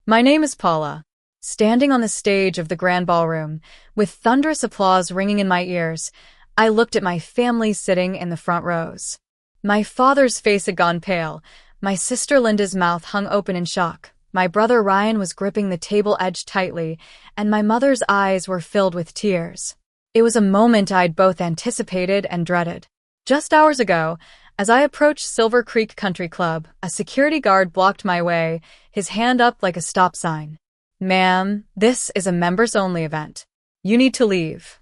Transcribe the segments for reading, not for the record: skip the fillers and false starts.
My name is Paula. Standing on the stage of the grand ballroom, with thunderous applause ringing in my ears, I looked at my family sitting in the front rows. My father's face had gone pale. My sister Linda's mouth hung open in shock. My brother Ryan was gripping the table edge tightly, and my mother's eyes were filled with tears. It was a moment I'd both anticipated and dreaded. Just hours ago, as I approached Silver Creek Country Club, a security guard blocked my way, his hand up like a stop sign. "Ma'am, this is a members-only event. You need to leave."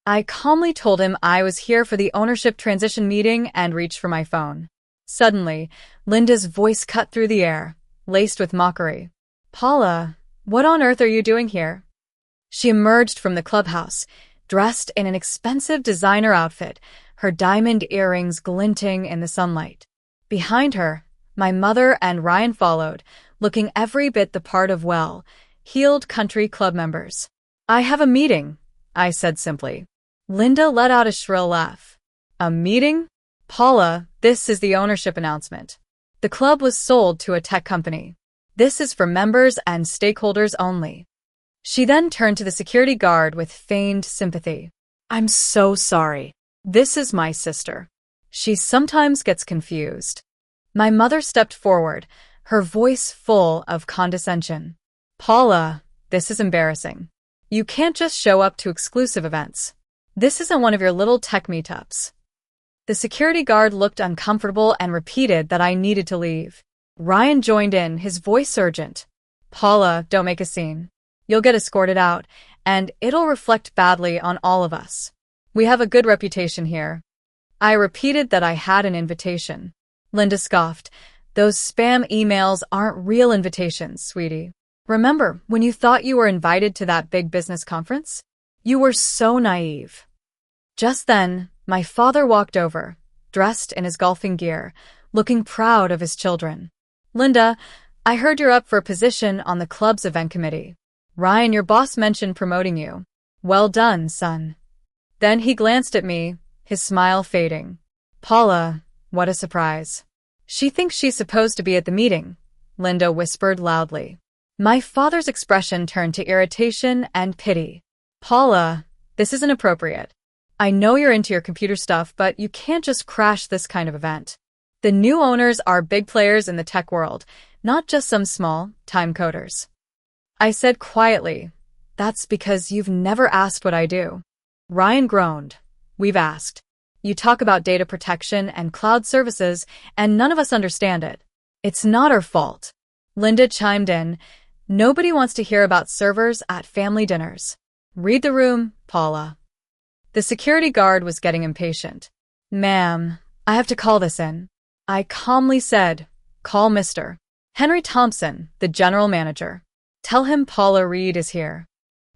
I calmly told him I was here for the ownership transition meeting and reached for my phone. Suddenly, Linda's voice cut through the air, laced with mockery. "Paula, what on earth are you doing here?" She emerged from the clubhouse, dressed in an expensive designer outfit, her diamond earrings glinting in the sunlight. Behind her, my mother and Ryan followed, looking every bit the part of well-heeled country club members. "I have a meeting," I said simply. Linda let out a shrill laugh. "A meeting? Paula, this is the ownership announcement. The club was sold to a tech company. This is for members and stakeholders only." She then turned to the security guard with feigned sympathy. "I'm so sorry. This is my sister. She sometimes gets confused." My mother stepped forward, her voice full of condescension. "Paula, this is embarrassing. You can't just show up to exclusive events. This isn't one of your little tech meetups." The security guard looked uncomfortable and repeated that I needed to leave. Ryan joined in, his voice urgent. "Paula, don't make a scene. You'll get escorted out, and it'll reflect badly on all of us. We have a good reputation here." I repeated that I had an invitation. Linda scoffed. "Those spam emails aren't real invitations, sweetie. Remember when you thought you were invited to that big business conference? You were so naive." Just then, my father walked over, dressed in his golfing gear, looking proud of his children. "Linda, I heard you're up for a position on the club's event committee. Ryan, your boss mentioned promoting you. Well done, son." Then he glanced at me, his smile fading. "Paula, what a surprise. She thinks she's supposed to be at the meeting," Linda whispered loudly. My father's expression turned to irritation and pity. "Paula, this isn't appropriate. I know you're into your computer stuff, but you can't just crash this kind of event. The new owners are big players in the tech world, not just some small time coders." I said quietly, "That's because you've never asked what I do." Ryan groaned. "We've asked. You talk about data protection and cloud services, and none of us understand it. It's not our fault." Linda chimed in. "Nobody wants to hear about servers at family dinners. Read the room, Paula." The security guard was getting impatient. "Ma'am, I have to call this in." I calmly said, "Call Mr. Henry Thompson, the general manager. Tell him Paula Reed is here."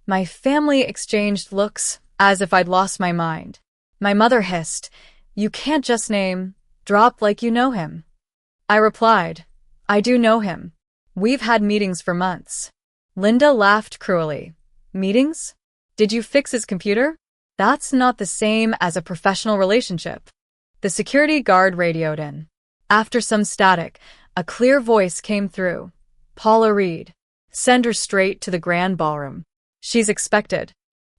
My family exchanged looks, as if I'd lost my mind. My mother hissed, "You can't just drop like you know him." I replied, "I do know him. We've had meetings for months." Linda laughed cruelly. "Meetings? Did you fix his computer? That's not the same as a professional relationship." The security guard radioed in. After some static, a clear voice came through. "Paula Reed. Send her straight to the grand ballroom. She's expected."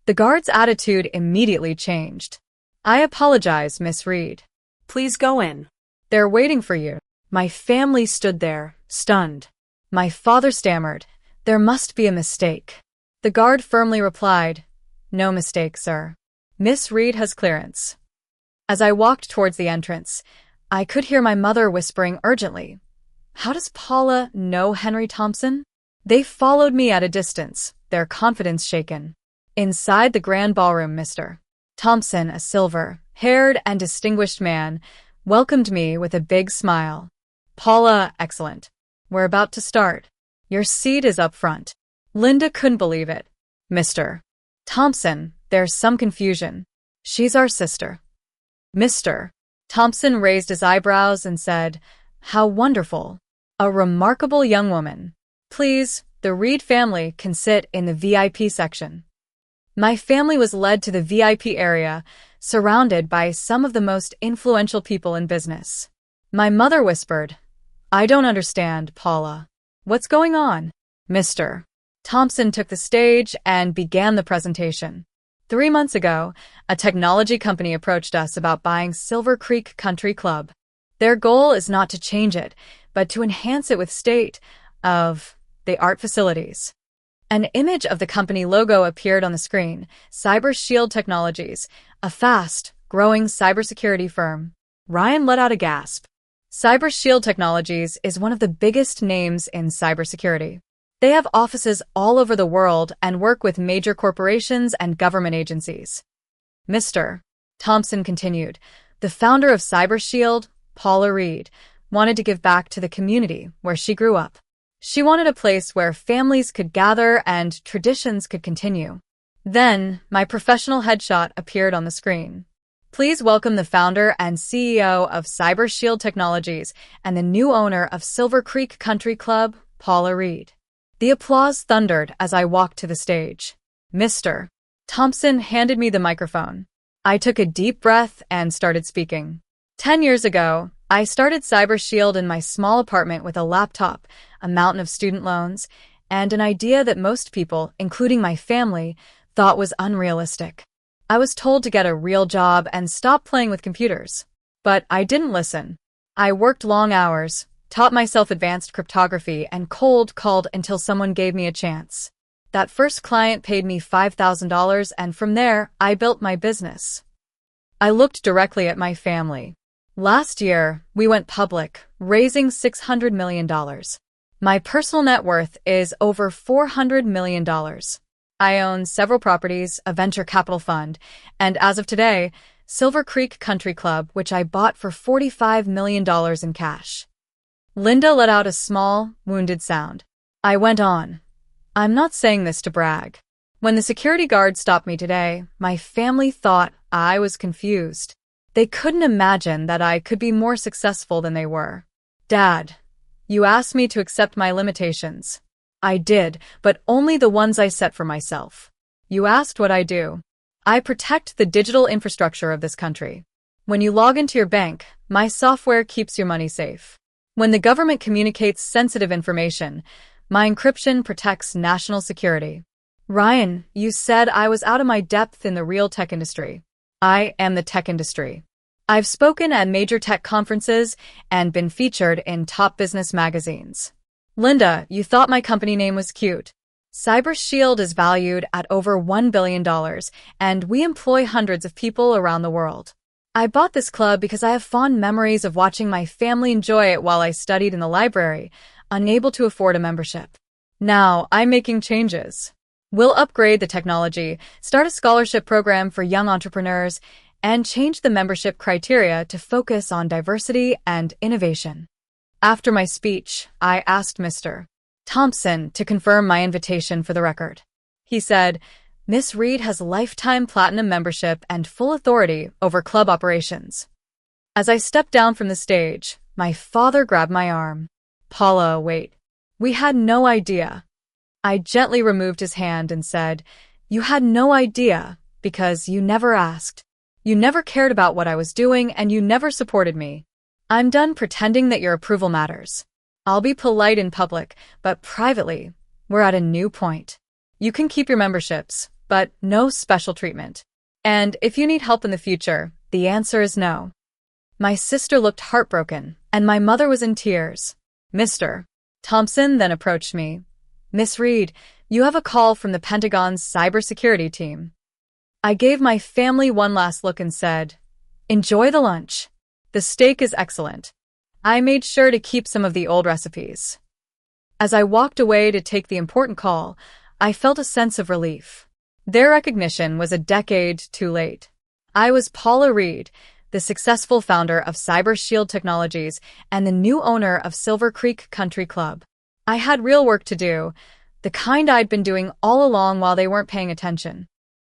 The guard's attitude immediately changed. "I apologize, Miss Reed. Please go in. They're waiting for you." My family stood there, stunned. My father stammered, "There must be a mistake." The guard firmly replied, "No mistake, sir. Miss Reed has clearance." As I walked towards the entrance, I could hear my mother whispering urgently, "How does Paula know Henry Thompson?" They followed me at a distance, their confidence shaken. Inside the grand ballroom, Mr. Thompson, a silver-haired and distinguished man, welcomed me with a big smile. "Paula, excellent. We're about to start. Your seat is up front." Linda couldn't believe it. "Mr. Thompson, there's some confusion. She's our sister." Mr. Thompson raised his eyebrows and said, "How wonderful. A remarkable young woman. Please, the Reed family can sit in the VIP section." My family was led to the VIP area, surrounded by some of the most influential people in business. My mother whispered, "I don't understand, Paula. What's going on?" Mr. Thompson took the stage and began the presentation. 3 months ago, a technology company approached us about buying Silver Creek Country Club. Their goal is not to change it, but to enhance it with state-of-the-art facilities. An image of the company logo appeared on the screen. Cyber Shield Technologies, a fast-growing cybersecurity firm. Ryan let out a gasp. Cyber Shield Technologies is one of the biggest names in cybersecurity. They have offices all over the world and work with major corporations and government agencies. Mr. Thompson continued, the founder of Cyber Shield, Paula Reed, wanted to give back to the community where she grew up. She wanted a place where families could gather and traditions could continue. Then, my professional headshot appeared on the screen. Please welcome the founder and CEO of Cyber Shield Technologies and the new owner of Silver Creek Country Club, Paula Reed. The applause thundered as I walked to the stage. Mr. Thompson handed me the microphone. I took a deep breath and started speaking. 10 years ago, I started Cyber Shield in my small apartment with a laptop, a mountain of student loans, and an idea that most people, including my family, thought was unrealistic. I was told to get a real job and stop playing with computers. But I didn't listen. I worked long hours, taught myself advanced cryptography, and cold called until someone gave me a chance. That first client paid me $5,000, and from there, I built my business. I looked directly at my family. Last year, we went public, raising $600 million. My personal net worth is over $400 million. I own several properties, a venture capital fund, and as of today, Silver Creek Country Club, which I bought for $45 million in cash. Linda let out a small, wounded sound. I went on. I'm not saying this to brag. When the security guard stopped me today, my family thought I was confused. They couldn't imagine that I could be more successful than they were. Dad, you asked me to accept my limitations. I did, but only the ones I set for myself. You asked what I do. I protect the digital infrastructure of this country. When you log into your bank, my software keeps your money safe. When the government communicates sensitive information, my encryption protects national security. Ryan, you said I was out of my depth in the real tech industry. I am the tech industry. I've spoken at major tech conferences and been featured in top business magazines. Linda, you thought my company name was cute. Cyber Shield is valued at over $1 billion, and we employ hundreds of people around the world. I bought this club because I have fond memories of watching my family enjoy it while I studied in the library, unable to afford a membership. Now, I'm making changes. We'll upgrade the technology, start a scholarship program for young entrepreneurs, and change the membership criteria to focus on diversity and innovation. After my speech, I asked Mr. Thompson to confirm my invitation for the record. He said, Miss Reed has lifetime platinum membership and full authority over club operations. As I stepped down from the stage, my father grabbed my arm. Paula, wait. We had no idea. I gently removed his hand and said, You had no idea because you never asked. You never cared about what I was doing and you never supported me. I'm done pretending that your approval matters. I'll be polite in public, but privately, we're at a new point. You can keep your memberships, but no special treatment. And if you need help in the future, the answer is no. My sister looked heartbroken, and my mother was in tears. Mr. Thompson then approached me. Miss Reed, you have a call from the Pentagon's cybersecurity team. I gave my family one last look and said, Enjoy the lunch. The steak is excellent. I made sure to keep some of the old recipes. As I walked away to take the important call, I felt a sense of relief. Their recognition was a decade too late. I was Paula Reed, the successful founder of Cyber Shield Technologies and the new owner of Silver Creek Country Club. I had real work to do, the kind I'd been doing all along while they weren't paying attention.